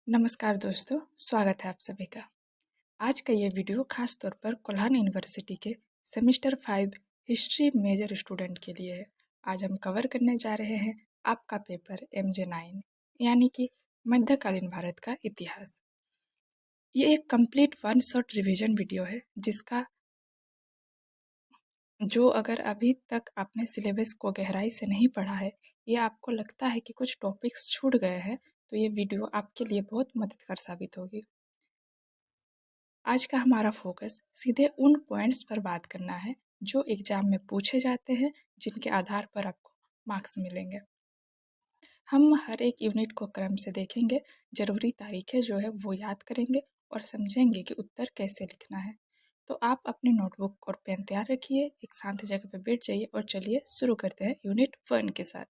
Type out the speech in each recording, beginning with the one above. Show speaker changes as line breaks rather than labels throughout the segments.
नमस्कार दोस्तों, स्वागत है आप सभी का। आज का ये वीडियो खास तौर पर कोल्हान यूनिवर्सिटी के सेमेस्टर 5 हिस्ट्री मेजर स्टूडेंट के लिए है। आज हम कवर करने जा रहे हैं आपका पेपर MJ9 यानी कि मध्यकालीन भारत का इतिहास। ये एक complete one shot revision video है जो अगर अभी तक आपने सिलेबस को गहराई से नहीं पढ़ा है या आपको लगता है कि कुछ टॉपिक्स छूट गए हैं तो ये वीडियो आपके लिए बहुत मददगार साबित होगी। आज का हमारा फोकस सीधे उन पॉइंट्स पर बात करना है जो एग्जाम में पूछे जाते हैं, जिनके आधार पर आपको मार्क्स मिलेंगे। हम हर एक यूनिट को क्रम से देखेंगे, जरूरी तारीखें जो है वो याद करेंगे और समझेंगे कि उत्तर कैसे लिखना है। तो आप अपनी नोटबुक और पेन तैयार रखिए, एक शांत जगह पर बैठ जाइए और चलिए शुरू करते हैं यूनिट 1 के साथ।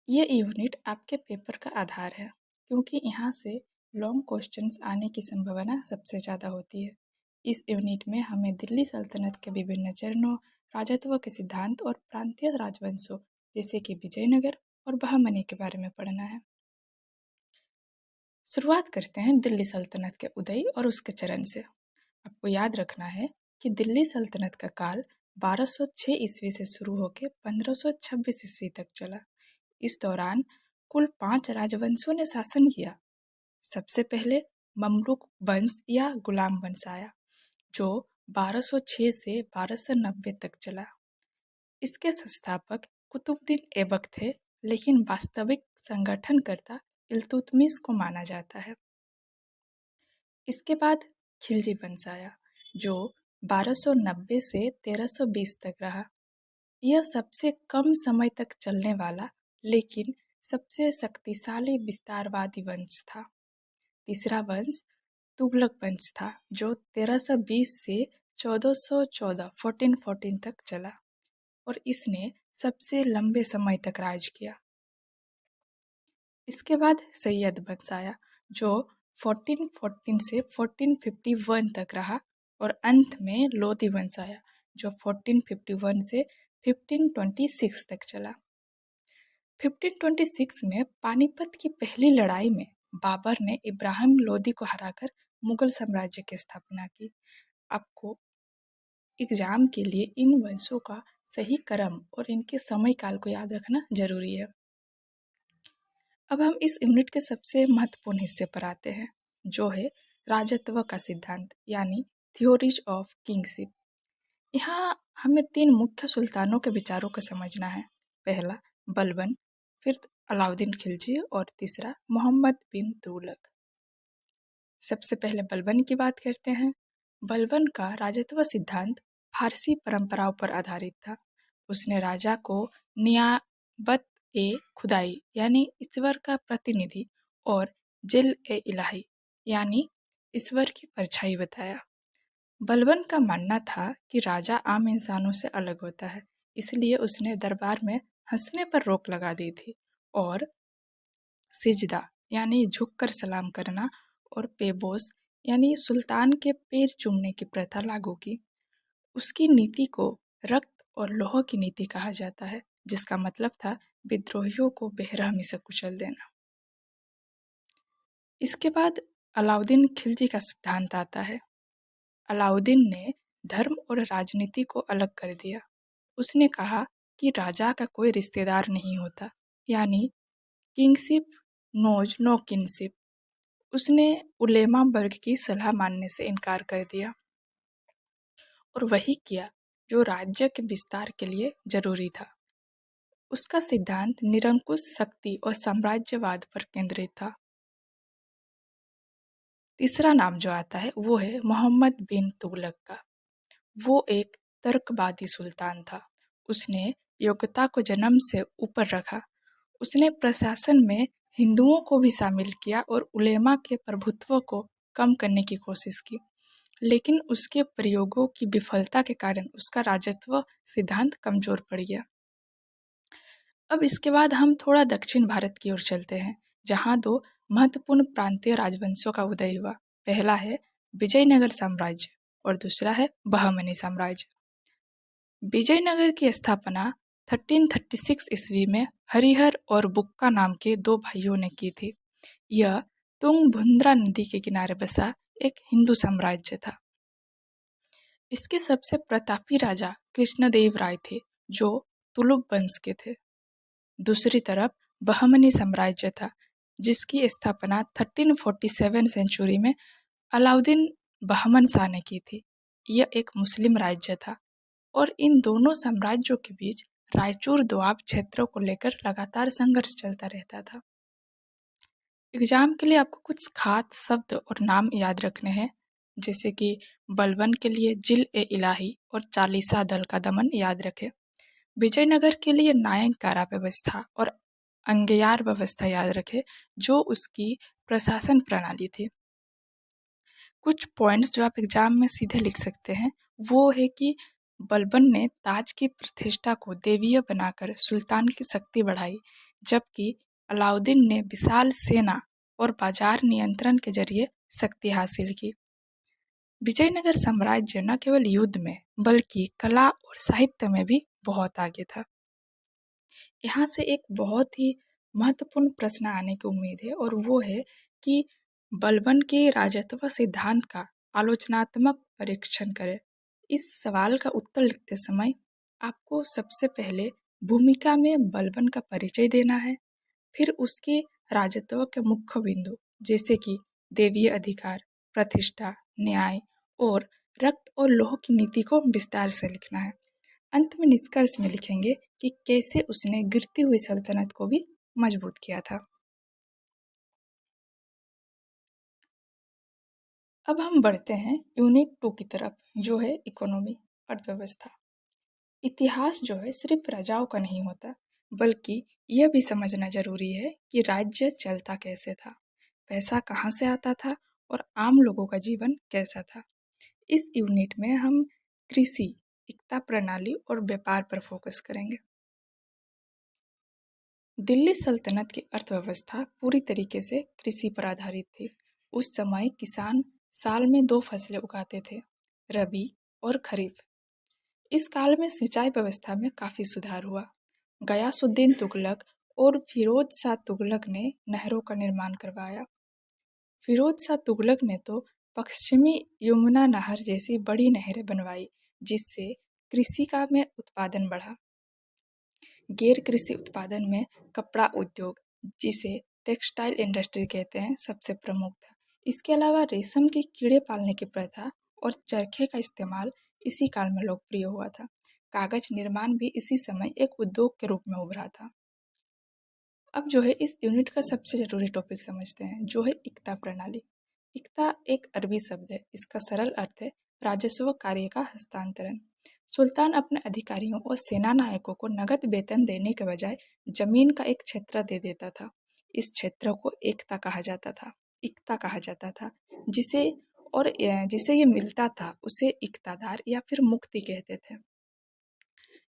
ये यूनिट आपके पेपर का आधार है क्योंकि यहाँ से लॉन्ग क्वेश्चंस आने की संभावना सबसे ज़्यादा होती है। इस यूनिट में हमें दिल्ली सल्तनत के विभिन्न चरणों, राजत्व के सिद्धांत और प्रांतीय राजवंशों जैसे कि विजयनगर और बहमनी के बारे में पढ़ना है। शुरुआत करते हैं दिल्ली सल्तनत के उदय और उसके चरण से। आपको याद रखना है कि दिल्ली सल्तनत का काल 1206 ईस्वी से शुरू होकर 1526 ईस्वी तक चला। इस दौरान कुल 5 राजवंशों ने शासन किया। सबसे पहले ममलुक वंश या गुलाम वंश आया, जो 1206 से 1290 तक चला। इसके संस्थापक कुतुबुद्दीन ऐबक थे, लेकिन वास्तविक संगठनकर्ता इल्तुतमिश को माना जाता है। इसके बाद खिलजी वंश आया, जो 1290 से 1320 तक रहा। यह सबसे कम समय तक चलने वाला लेकिन सबसे शक्तिशाली विस्तारवादी वंश था। तीसरा वंश तुगलक वंश था, जो 1320 से 1414 तक चला और इसने सबसे लंबे समय तक राज किया। इसके बाद सैयद वंश आया, जो 1414 से 1451 तक रहा और अंत में लोधी वंश आया, जो 1451 से 1526 तक चला। 1526 में पानीपत की पहली लड़ाई में बाबर ने इब्राहिम लोदी को हराकर मुगल साम्राज्य की स्थापना की। आपको एग्जाम के लिए इन वंशों का सही क्रम और इनके समय काल को याद रखना जरूरी है। अब हम इस यूनिट के सबसे महत्वपूर्ण हिस्से पर आते हैं, जो है राजत्व का सिद्धांत यानी थ्योरीज ऑफ किंगशिप। यहाँ हमें 3 मुख्य सुल्तानों के विचारों को समझना है। पहला बलबन, फिर अलाउद्दीन खिलजी और तीसरा मोहम्मद बिन तुगलक। सबसे पहले बलबन की बात करते हैं। बलबन का राजत्व सिद्धांत फारसी परंपराओं पर आधारित था। उसने राजा को नियाबत ए खुदाई यानी ईश्वर का प्रतिनिधि और जिल ए इलाही यानी ईश्वर की परछाई बताया। बलबन का मानना था कि राजा आम इंसानों से अलग होता है, इसलिए उसने दरबार में हंसने पर रोक लगा दी थी और सिजदा यानी झुककर सलाम करना और पेबोस यानी सुल्तान के पैर चूमने की प्रथा लागू की। उसकी नीति को रक्त और लौह की नीति कहा जाता है, जिसका मतलब था विद्रोहियों को बेरहमी से कुचल देना। इसके बाद अलाउद्दीन खिलजी का सिद्धांत आता है। अलाउद्दीन ने धर्म और राजनीति को अलग कर दिया। उसने कहा कि राजा का कोई रिश्तेदार नहीं होता, यानी किंगशिप नोज नो किनशिप। उसने उलेमा वर्ग की सलाह मानने से इनकार कर दिया और वही किया जो राज्य के विस्तार के लिए जरूरी था। उसका सिद्धांत निरंकुश शक्ति और साम्राज्यवाद पर केंद्रित था। तीसरा नाम जो आता है वो है मोहम्मद बिन तुगलक का। वो एक तर्कवादी सुल्तान था। उसने योग्यता को जन्म से ऊपर रखा। उसने प्रशासन में हिंदुओं को भी शामिल किया और उलेमा के प्रभुत्व को कम करने की कोशिश की, लेकिन उसके प्रयोगों की विफलता के कारण उसका राजत्व सिद्धांत कमजोर पड़ गया। अब इसके बाद हम थोड़ा दक्षिण भारत की ओर चलते हैं, जहाँ 2 महत्वपूर्ण प्रांतीय राजवंशों का उदय हुआ। पहला है विजयनगर साम्राज्य और दूसरा है बहमनी साम्राज्य। विजयनगर की स्थापना 1336 ईस्वी में हरिहर और बुक्का नाम के दो भाइयों ने की थी। यह तुंगभद्रा नदी के किनारे बसा एक हिंदू साम्राज्य था। इसके सबसे प्रतापी राजा कृष्णदेव राय थे, जो तुलुक वंश के थे। दूसरी तरफ बहमनी साम्राज्य था, जिसकी स्थापना 1347 सेंचुरी में अलाउद्दीन बहमन शाह ने की थी। यह एक मुस्लिम राज्य था और इन दोनों साम्राज्यों के बीच रायचूर दोआब क्षेत्रों को लेकर लगातार संघर्ष चलता रहता था। एग्जाम के लिए आपको कुछ खास शब्द और नाम याद रखने हैं, जैसे कि बलबन के लिए जिल ए इलाही और चालीसा दल का दमन याद रखें। विजयनगर के लिए नायक कारा व्यवस्था और अंगेयार व्यवस्था याद रखें, जो उसकी प्रशासन प्रणाली थी। कुछ पॉइंट्स जो आप एग्जाम में सीधे लिख सकते हैं वो है कि बलबन ने ताज की प्रतिष्ठा को देवीय बनाकर सुल्तान की शक्ति बढ़ाई, जबकि अलाउद्दीन ने विशाल सेना और बाजार नियंत्रण के जरिए शक्ति हासिल की। विजयनगर साम्राज्य न केवल युद्ध में बल्कि कला और साहित्य में भी बहुत आगे था। यहाँ से एक बहुत ही महत्वपूर्ण प्रश्न आने की उम्मीद है और वो है कि बलबन के राजत्व सिद्धांत का आलोचनात्मक परीक्षण करें। इस सवाल का उत्तर लिखते समय आपको सबसे पहले भूमिका में बलबन का परिचय देना है, फिर उसके राजत्व के मुख्य बिंदु जैसे कि देवीय अधिकार, प्रतिष्ठा, न्याय और रक्त और लौह की नीति को विस्तार से लिखना है। अंत में निष्कर्ष में लिखेंगे कि कैसे उसने गिरती हुई सल्तनत को भी मजबूत किया था। अब हम बढ़ते हैं यूनिट 2 की तरफ, जो है इकोनॉमी, अर्थव्यवस्था। इतिहास जो है सिर्फ राजाओं का नहीं होता, बल्कि यह भी समझना जरूरी है कि राज्य चलता कैसे था, पैसा कहाँ से आता था और आम लोगों का जीवन कैसा था। इस यूनिट में हम कृषि, एकता प्रणाली और व्यापार पर फोकस करेंगे। दिल्ली सल्तनत की अर्थव्यवस्था पूरी तरीके से कृषि पर आधारित थी। उस समय किसान साल में 2 फसलें उगाते थे, रबी और खरीफ। इस काल में सिंचाई व्यवस्था में काफ़ी सुधार हुआ। गयासुद्दीन तुगलक और फिरोज शाह तुगलक ने नहरों का निर्माण करवाया। फिरोज शाह तुगलक ने तो पश्चिमी यमुना नहर जैसी बड़ी नहरें बनवाई, जिससे कृषि का में उत्पादन बढ़ा। गैर कृषि उत्पादन में कपड़ा उद्योग, जिसे टेक्सटाइल इंडस्ट्री कहते हैं, सबसे प्रमुख था। इसके अलावा रेशम के कीड़े पालने की प्रथा और चरखे का इस्तेमाल इसी काल में लोकप्रिय हुआ था। कागज निर्माण भी इसी समय एक उद्योग के रूप में उभरा था। अब जो है इस यूनिट का सबसे जरूरी टॉपिक समझते हैं, जो है एकता प्रणाली। एकता एक अरबी शब्द है। इसका सरल अर्थ है राजस्व कार्य का हस्तांतरण। सुल्तान अपने अधिकारियों और सेना नायकों को नगद वेतन देने के बजाय जमीन का एक क्षेत्र दे देता था। इस क्षेत्र को एकता कहा जाता था, एकता कहा जाता था, जिसे जिसे ये मिलता था उसे इक्तादार या फिर मुक्ति कहते थे।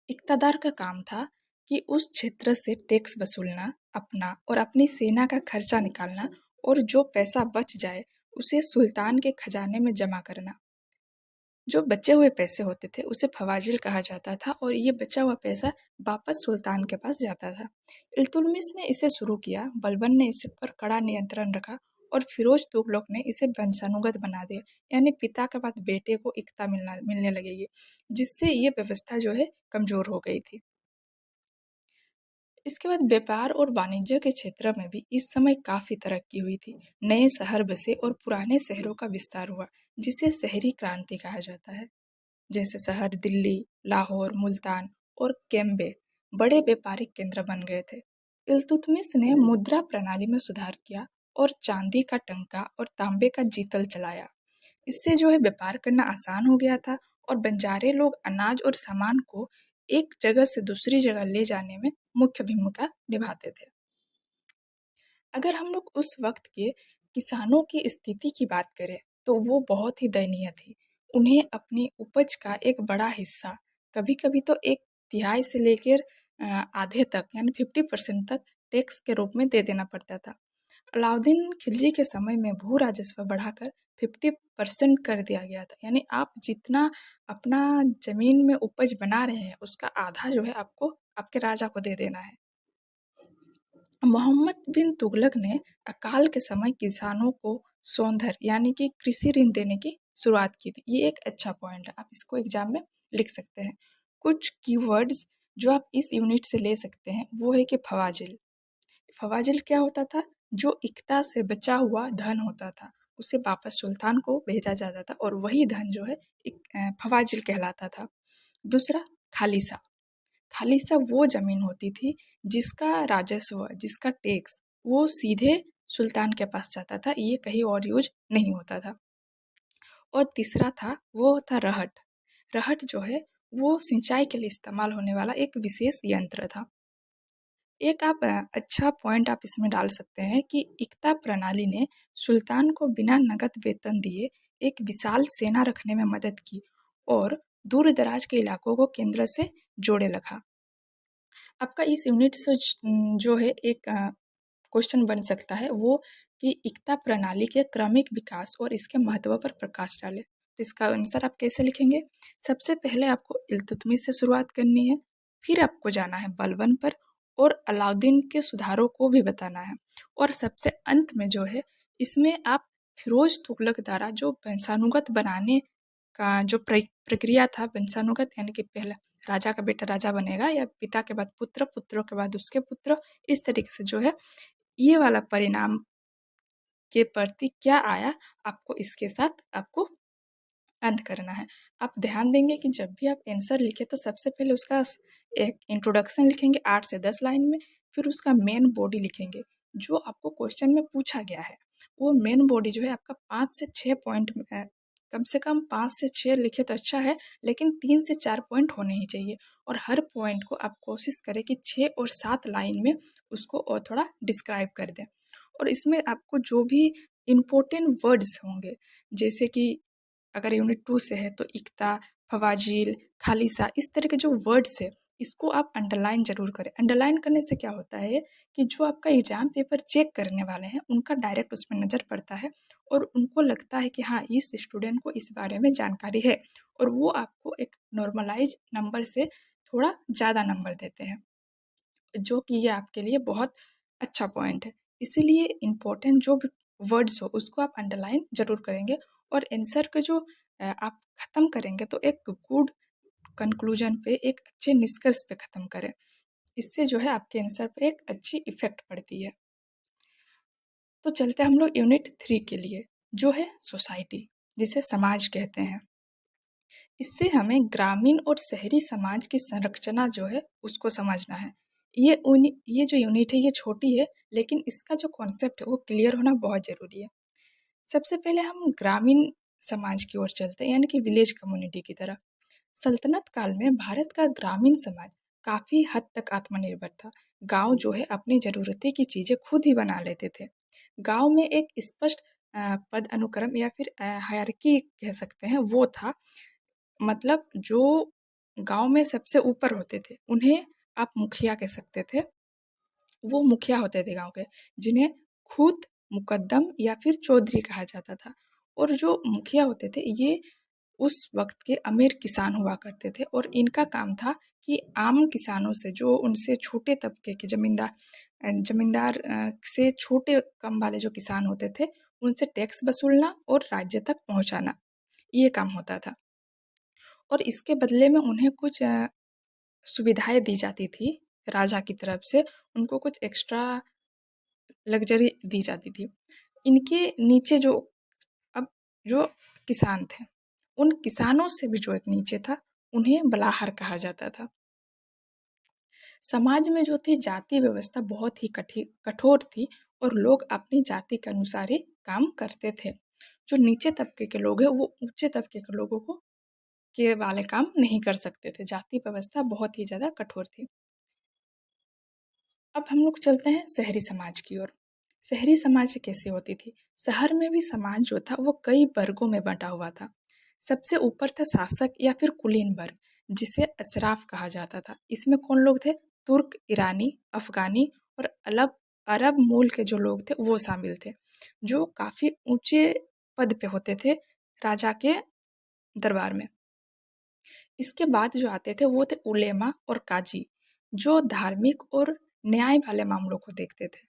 इक्तादार का काम था कि उस क्षेत्र से टैक्स वसूलना, अपना और अपनी सेना का खर्चा निकालना और जो पैसा बच जाए उसे सुल्तान के खजाने में जमा करना। जो बचे हुए पैसे होते थे उसे फवाजिल कहा जाता था और ये बचा हुआ पैसा वापस सुल्तान के पास जाता था। इल्तुतमिश ने इसे शुरू किया, बलबन ने इस पर कड़ा नियंत्रण रखा और फिरोज तुगलक ने इसे वंशानुगत बना दिया, यानी पिता के बाद बेटे को एकता मिलने लगेगी, जिससे ये व्यवस्था जो है कमजोर हो गई थी। इसके बाद व्यापार और वाणिज्य के क्षेत्र में भी इस समय काफ़ी तरक्की हुई थी। नए शहर बसे और पुराने शहरों का विस्तार हुआ, जिसे शहरी क्रांति कहा जाता है। जैसे शहर दिल्ली, लाहौर, मुल्तान और कैम्बे बड़े व्यापारिक केंद्र बन गए थे। इल्तुतमिश ने मुद्रा प्रणाली में सुधार किया और चांदी का टंका और तांबे का जीतल चलाया। इससे जो है व्यापार करना आसान हो गया था और बंजारे लोग अनाज और सामान को एक जगह से दूसरी जगह ले जाने में मुख्य भूमिका निभाते थे। अगर हम लोग उस वक्त के किसानों की स्थिति की बात करें तो वो बहुत ही दयनीय थी। उन्हें अपनी उपज का एक बड़ा हिस्सा, कभी कभी तो एक तिहाई से लेकर आधे तक यानी 50% तक टैक्स के रूप में दे देना पड़ता था। अलाउद्दीन खिलजी के समय में भू राजस्व बढ़ाकर 50% कर दिया गया था, यानी आप जितना अपना जमीन में उपज बना रहे हैं उसका आधा जो है आपको आपके राजा को दे देना है। मोहम्मद बिन तुगलक ने अकाल के समय किसानों को सौंधर यानी कि कृषि ऋण देने की शुरुआत की थी। ये एक अच्छा पॉइंट है, आप इसको एग्जाम में लिख सकते हैं। कुछ कीवर्ड्स जो आप इस यूनिट से ले सकते हैं वो है कि फवाजिल। फवाजिल क्या होता था? जो इक्ता से बचा हुआ धन होता था उसे वापस सुल्तान को भेजा जाता था और वही धन जो है फवाजिल कहलाता था। दूसरा, खालिसा। खालिसा वो जमीन होती थी जिसका राजस्व, जिसका टैक्स वो सीधे सुल्तान के पास जाता था, ये कहीं और यूज नहीं होता था। और तीसरा था, वो था रहट। रहट जो है वो सिंचाई के लिए इस्तेमाल होने वाला एक विशेष यंत्र था। एक आप अच्छा पॉइंट आप इसमें डाल सकते हैं कि इक्ता प्रणाली ने सुल्तान को बिना नगद वेतन दिए एक विशाल सेना रखने में मदद की और दूर दराज के इलाकों को केंद्र से जोड़े रखा। आपका इस यूनिट से जो है एक क्वेश्चन बन सकता है वो कि इक्ता प्रणाली के क्रमिक विकास और इसके महत्व पर प्रकाश डाले। तो इसका आंसर आप कैसे लिखेंगे? सबसे पहले आपको इल्तुतमिश से शुरुआत करनी है, फिर आपको जाना है बलबन पर और अलाउद्दीन के सुधारों को भी बताना है, और सबसे अंत में जो है इसमें आप फिरोज तुगलक द्वारा जो वंशानुगत बनाने का जो प्रक्रिया था, वंशानुगत यानी कि पहले राजा का बेटा राजा बनेगा या पिता के बाद पुत्र, पुत्रों के बाद उसके पुत्र, इस तरीके से जो है ये वाला परिणाम के प्रति क्या आया, आपको इसके साथ आपको अंत करना है। आप ध्यान देंगे कि जब भी आप आंसर लिखें तो सबसे पहले उसका एक इंट्रोडक्शन लिखेंगे 8 से 10 लाइन में, फिर उसका मेन बॉडी लिखेंगे जो आपको क्वेश्चन में पूछा गया है। वो मेन बॉडी जो है आपका 5 से 6 पॉइंट कम से कम 5 से 6 लिखे तो अच्छा है, लेकिन 3 से 4 पॉइंट होने ही चाहिए। और हर पॉइंट को आप कोशिश करें कि 6 और 7 लाइन में उसको और थोड़ा डिस्क्राइब कर दें। और इसमें आपको जो भी इम्पोर्टेंट वर्ड्स होंगे, जैसे कि अगर यूनिट 2 से है तो इक्ता, फवाजिल, खालिसा, इस तरह के जो वर्ड्स है इसको आप अंडरलाइन जरूर करें। अंडरलाइन करने से क्या होता है कि जो आपका एग्जाम पेपर चेक करने वाले हैं उनका डायरेक्ट उसमें नज़र पड़ता है और उनको लगता है कि हाँ इस स्टूडेंट को इस बारे में जानकारी है, और वो आपको एक नॉर्मलाइज नंबर से थोड़ा ज़्यादा नंबर देते हैं, जो कि ये आपके लिए बहुत अच्छा पॉइंट है। इसीलिए इम्पोर्टेंट जो भी वर्ड्स हो उसको आप अंडरलाइन जरूर करेंगे, और आंसर के जो आप ख़त्म करेंगे तो एक गुड कंक्लूजन पे, एक अच्छे निष्कर्ष पे ख़त्म करें। इससे जो है आपके आंसर पे एक अच्छी इफेक्ट पड़ती है। तो चलते हम लोग यूनिट 3 के लिए, जो है सोसाइटी, जिसे समाज कहते हैं। इससे हमें ग्रामीण और शहरी समाज की संरचना जो है उसको समझना है। ये जो यूनिट है ये छोटी है, लेकिन इसका जो कॉन्सेप्ट है वो क्लियर होना बहुत ज़रूरी है। सबसे पहले हम ग्रामीण समाज की ओर चलते हैं, यानी कि विलेज कम्युनिटी की तरह। सल्तनत काल में भारत का ग्रामीण समाज काफ़ी हद तक आत्मनिर्भर था। गांव जो है अपनी ज़रूरतें की चीज़ें खुद ही बना लेते थे। गांव में एक स्पष्ट पद अनुक्रम या फिर हायरार्की कह सकते हैं वो था। मतलब जो गांव में सबसे ऊपर होते थे उन्हें आप मुखिया कह सकते थे। वो मुखिया होते थे गांव के, जिन्हें खुद मुकद्दम या फिर चौधरी कहा जाता था। और जो मुखिया होते थे ये उस वक्त के अमीर किसान हुआ करते थे, और इनका काम था कि आम किसानों से, जो उनसे छोटे तबके के जमींदार से छोटे कम वाले जो किसान होते थे उनसे टैक्स वसूलना और राज्य तक पहुंचाना, ये काम होता था। और इसके बदले में उन्हें कुछ सुविधाएं दी जाती थी राजा की तरफ से, उनको कुछ एक्स्ट्रा लग्जरी दी जाती थी। इनके नीचे जो अब जो किसान थे, उन किसानों से भी जो एक नीचे था उन्हें बलाहर कहा जाता था। समाज में जो थी जाति व्यवस्था बहुत ही कठोर थी, और लोग अपनी जाति के अनुसार ही काम करते थे। जो नीचे तबके के लोग हैं वो ऊंचे तबके के लोगों को के वाले काम नहीं कर सकते थे। जाति व्यवस्था बहुत ही ज़्यादा कठोर थी। अब हम लोग चलते हैं शहरी समाज की ओर। शहरी समाज कैसे होती थी? शहर में भी समाज जो था वो कई वर्गों में बंटा हुआ था। सबसे ऊपर था शासक या फिर कुलीन वर्ग, जिसे अशराफ कहा जाता था। इसमें कौन लोग थे? तुर्क, ईरानी, अफगानी और अरब अरब मूल के जो लोग थे वो शामिल थे, जो काफ़ी ऊंचे पद पे होते थे राजा के दरबार में। इसके बाद जो आते थे वो थे उलेमा और काजी, जो धार्मिक और न्याय वाले मामलों को देखते थे।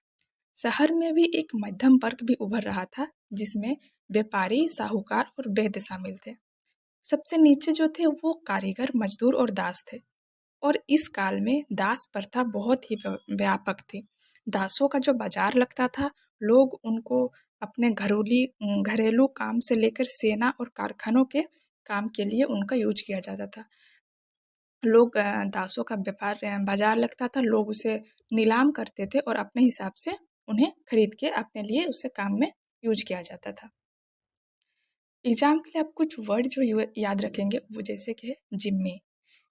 शहर में भी एक मध्यम वर्ग भी उभर रहा था, जिसमें व्यापारी, साहूकार और वैद्य शामिल थे। सबसे नीचे जो थे वो कारीगर, मजदूर और दास थे। और इस काल में दास प्रथा बहुत ही व्यापक थी। दासों का जो बाजार लगता था, लोग उनको अपने घरेलू काम से लेकर सेना और कारखानों के काम के लिए उनका यूज किया जाता था। लोग दासों का बाजार लगता था, लोग उसे नीलाम करते थे और अपने हिसाब से उन्हें खरीद के अपने लिए उसे काम में यूज किया जाता था। एग्जाम के लिए आप कुछ वर्ड जो याद रखेंगे वो जैसे कि जिम्मी।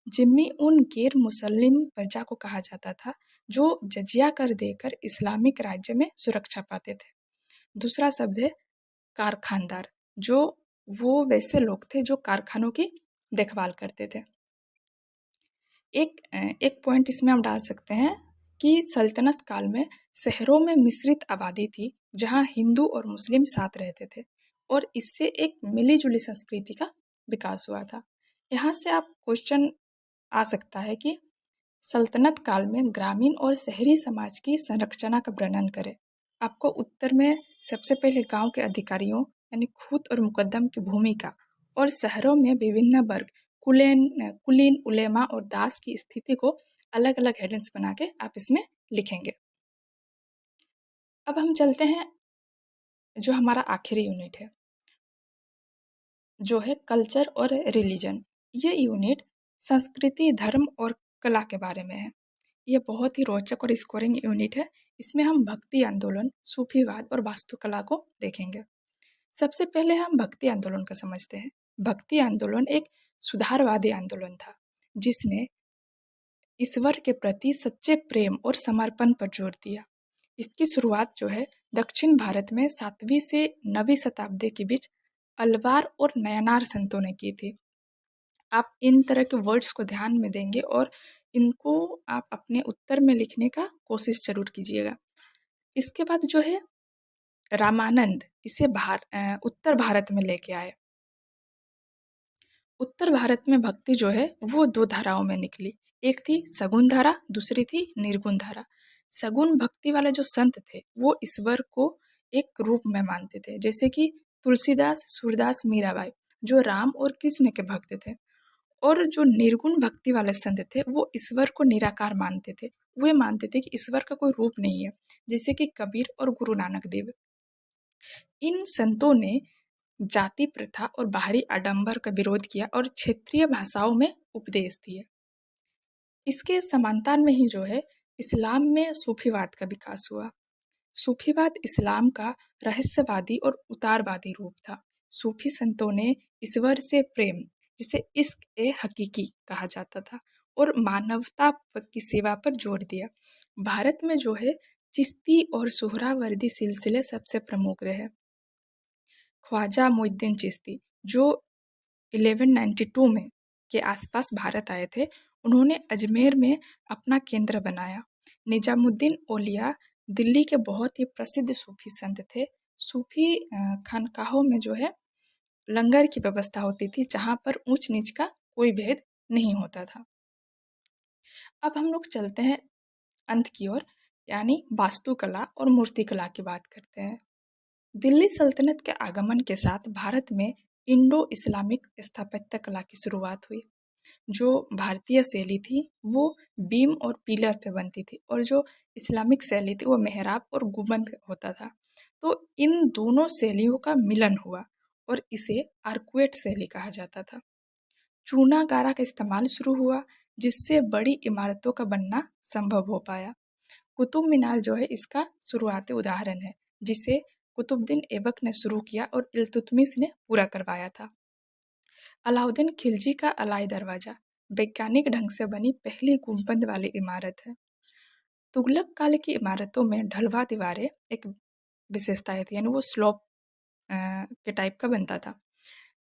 जिम्मी उन गैर मुसलिम प्रजा को कहा जाता था जो जजिया कर देकर इस्लामिक राज्य में सुरक्षा पाते थे। दूसरा शब्द है कारखानदार, जो वो वैसे लोग थे जो कारखानों की देखभाल करते थे। एक पॉइंट इसमें हम डाल सकते हैं कि सल्तनत काल में शहरों में मिश्रित आबादी थी, जहां हिंदू और मुस्लिम साथ रहते थे और इससे एक मिली-जुली संस्कृति का विकास हुआ था। यहाँ से आप क्वेश्चन आ सकता है कि सल्तनत काल में ग्रामीण और शहरी समाज की संरचना का वर्णन करें। आपको उत्तर में सबसे पहले गांव के अधिकारियों यानी खूत और मुकद्दम की भूमिका और शहरों में विभिन्न वर्ग कुलीन, उलेमा और दास की स्थिति को अलग अलग हेडिंग्स बना के आप इसमें लिखेंगे। अब हम चलते हैं जो हमारा आखिरी यूनिट है, जो है कल्चर और रिलीजन। ये यूनिट संस्कृति, धर्म और कला के बारे में है। ये बहुत ही रोचक और स्कोरिंग यूनिट है। इसमें हम भक्ति आंदोलन, सूफीवाद और वास्तुकला को देखेंगे। सबसे पहले हम भक्ति आंदोलन को समझते हैं। भक्ति आंदोलन एक सुधारवादी आंदोलन था, जिसने ईश्वर के प्रति सच्चे प्रेम और समर्पण पर जोर दिया। इसकी शुरुआत जो है दक्षिण भारत में 7वीं से 9वीं शताब्दी के बीच अलवार और नयनार संतों ने की थी। आप इन तरह के वर्ड्स को ध्यान में देंगे और इनको आप अपने उत्तर में लिखने का कोशिश जरूर कीजिएगा। इसके बाद जो है रामानंद इसे उत्तर भारत में लेके आए। उत्तर भारत में भक्ति जो है वो दो धाराओं में निकली। एक थी सगुण धारा, दूसरी थी निर्गुण धारा। सगुण भक्ति वाले जो संत थे वो ईश्वर को एक रूप में मानते थे, जैसे कि तुलसीदास, सूरदास, मीराबाई, जो राम और कृष्ण के भक्त थे। और जो निर्गुण भक्ति वाले संत थे वो ईश्वर को निराकार मानते थे। वे मानते थे कि ईश्वर का कोई रूप नहीं है, जैसे कि कबीर और गुरु नानक देव। इन संतों ने जाति प्रथा और बाहरी आडंबर का विरोध किया और क्षेत्रीय भाषाओं में उपदेश दिए। इसके समांतर में ही जो है इस्लाम में सूफीवाद का विकास हुआ। सूफीवाद इस्लाम का रहस्यवादी और उतारवादी रूप था। सूफी संतों ने ईश्वर से प्रेम, जिसे इश्क ए हकीकी कहा जाता था, और मानवता की सेवा पर जोर दिया। भारत में जो है चिश्ती और सुहरावर्दी सिलसिले सबसे प्रमुख रहे। ख्वाजा मोइनुद्दीन चिश्ती जो 1192 में के आसपास भारत आए थे, उन्होंने अजमेर में अपना केंद्र बनाया। निजामुद्दीन औलिया दिल्ली के बहुत ही प्रसिद्ध सूफी संत थे। सूफी खानकाहों में जो है लंगर की व्यवस्था होती थी, जहाँ पर ऊंच नीच का कोई भेद नहीं होता था। अब हम लोग चलते हैं अंत की ओर, यानी वास्तुकला और मूर्तिकला की बात करते हैं। दिल्ली सल्तनत के आगमन के साथ भारत में इंडो इस्लामिक स्थापत्य कला की शुरुआत हुई। जो भारतीय शैली थी वो बीम और पिलर पे बनती थी, और जो इस्लामिक शैली थी वो मेहराब और गुंबद होता था। तो इन दोनों शैलियों का मिलन हुआ और इसे आर्कुएट शैली कहा जाता था। चूना गारा का इस्तेमाल शुरू हुआ, जिससे बड़ी इमारतों का बनना संभव हो पाया। कुतुब मीनार जो है इसका शुरुआती उदाहरण है, जिसे कुतुबुद्दीन ऐबक ने शुरू किया और इल्तुतमिश ने पूरा करवाया था। अलाउद्दीन खिलजी का अलाई दरवाजा वैज्ञानिक ढंग से बनी पहली गुंबद वाली इमारत है। तुगलक काल की इमारतों में ढलवा दीवारें एक विशेषता थी, यानी वो स्लोप के टाइप का बनता था।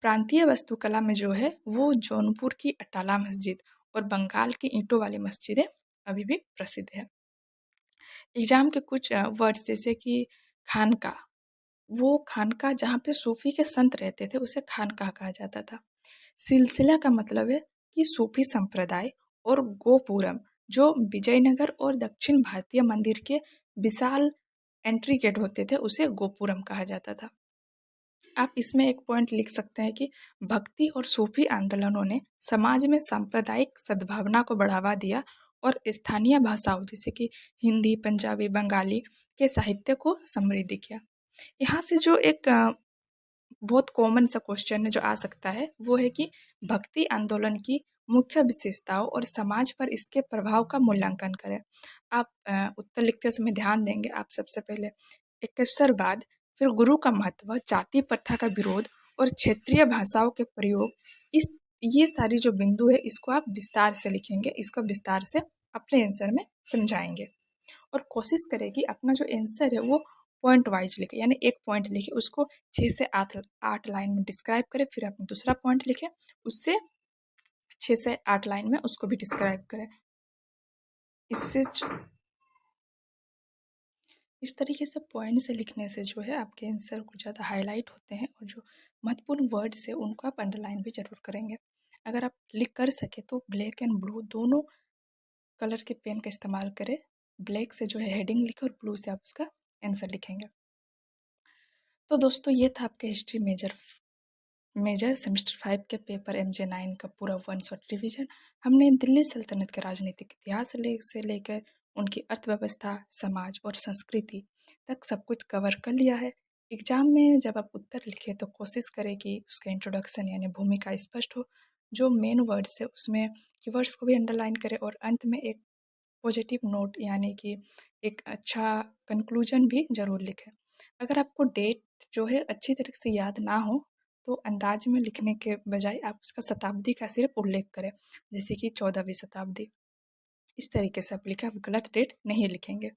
प्रांतीय वास्तुकला में जो है वो जौनपुर की अटाला मस्जिद और बंगाल की ईंटों वाली मस्जिदें अभी भी प्रसिद्ध है। एग्जाम के कुछ वर्ड्स जैसे कि खानका, वो खानका जहाँ पे सूफी के संत रहते थे उसे खानका कहा जाता था। सिलसिला का मतलब है कि सूफी संप्रदाय, और गोपुरम जो विजयनगर और दक्षिण भारतीय मंदिर के विशाल एंट्री गेट होते थे उसे गोपुरम कहा जाता था। आप इसमें एक पॉइंट लिख सकते हैं कि भक्ति और सूफी आंदोलनों ने समाज में सांप्रदायिक सद्भावना को बढ़ावा दिया और स्थानीय भाषाओं जैसे कि हिंदी, पंजाबी, बंगाली के साहित्य को समृद्ध किया। यहाँ से जो एक बहुत कॉमन सा क्वेश्चन जो आ सकता है वो है कि भक्ति आंदोलन की मुख्य विशेषताओं और समाज पर इसके प्रभाव का मूल्यांकन करें। आप उत्तर लिखते समय ध्यान देंगे, आप सबसे पहले एकेश्वरवाद, फिर गुरु का महत्व, जाति प्रथा का विरोध और क्षेत्रीय भाषाओं के प्रयोग, इस ये सारी जो बिंदु है इसको आप विस्तार से लिखेंगे, इसको विस्तार से अपने आंसर में समझाएंगे और कोशिश करें कि अपना जो आंसर है वो पॉइंट वाइज लिखे, यानी एक पॉइंट लिखे उसको 6 से 8 लाइन में डिस्क्राइब करें, फिर आप दूसरा पॉइंट लिखें उससे 6 से 8 लाइन में उसको भी डिस्क्राइब करें। इससे इस तरीके से पॉइंट से लिखने से जो है आपके आंसर कुछ ज़्यादा हाईलाइट होते हैं और जो महत्वपूर्ण वर्ड्स है उनको आप अंडरलाइन भी जरूर करेंगे। अगर आप लिख कर सके तो ब्लैक एंड ब्लू दोनों कलर के पेन का इस्तेमाल करें। ब्लैक से जो है हेडिंग लिखे और ब्लू से आप उसका आंसर लिखेंगे। तो दोस्तों ये था आपके हिस्ट्री मेजर सेमेस्टर 5 के पेपर MJ9 का पूरा वन शॉट रिवीजन। हमने दिल्ली सल्तनत के राजनीतिक इतिहास से लेकर उनकी अर्थव्यवस्था, समाज और संस्कृति तक सब कुछ कवर कर लिया है। एग्जाम में जब आप उत्तर लिखें तो कोशिश करें कि उसका इंट्रोडक्शन यानी भूमिका स्पष्ट हो, जो मेन वर्ड्स है उसमें कीवर्ड्स को भी अंडरलाइन करें और अंत में एक पॉजिटिव नोट यानी कि एक अच्छा कंक्लूजन भी ज़रूर लिखें। अगर आपको डेट जो है अच्छी तरह से याद ना हो तो अंदाज में लिखने के बजाय आप उसका शताब्दी का सिर्फ उल्लेख करें, जैसे कि 14वीं शताब्दी। इस तरीके से आप लिखें, आप गलत डेट नहीं लिखेंगे।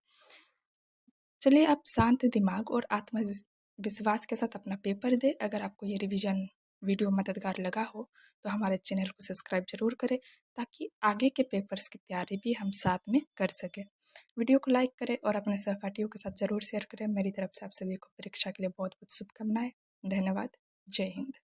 चलिए आप शांत दिमाग और आत्मविश्वास के साथ अपना पेपर दें। अगर आपको ये रिवीजन वीडियो मददगार लगा हो तो हमारे चैनल को सब्सक्राइब जरूर करें ताकि आगे के पेपर्स की तैयारी भी हम साथ में कर सकें। वीडियो को लाइक करें और अपने सहपाठियों के साथ ज़रूर शेयर करें। मेरी तरफ से आप सभी को परीक्षा के लिए बहुत बहुत शुभकामनाएं। धन्यवाद। जय हिंद।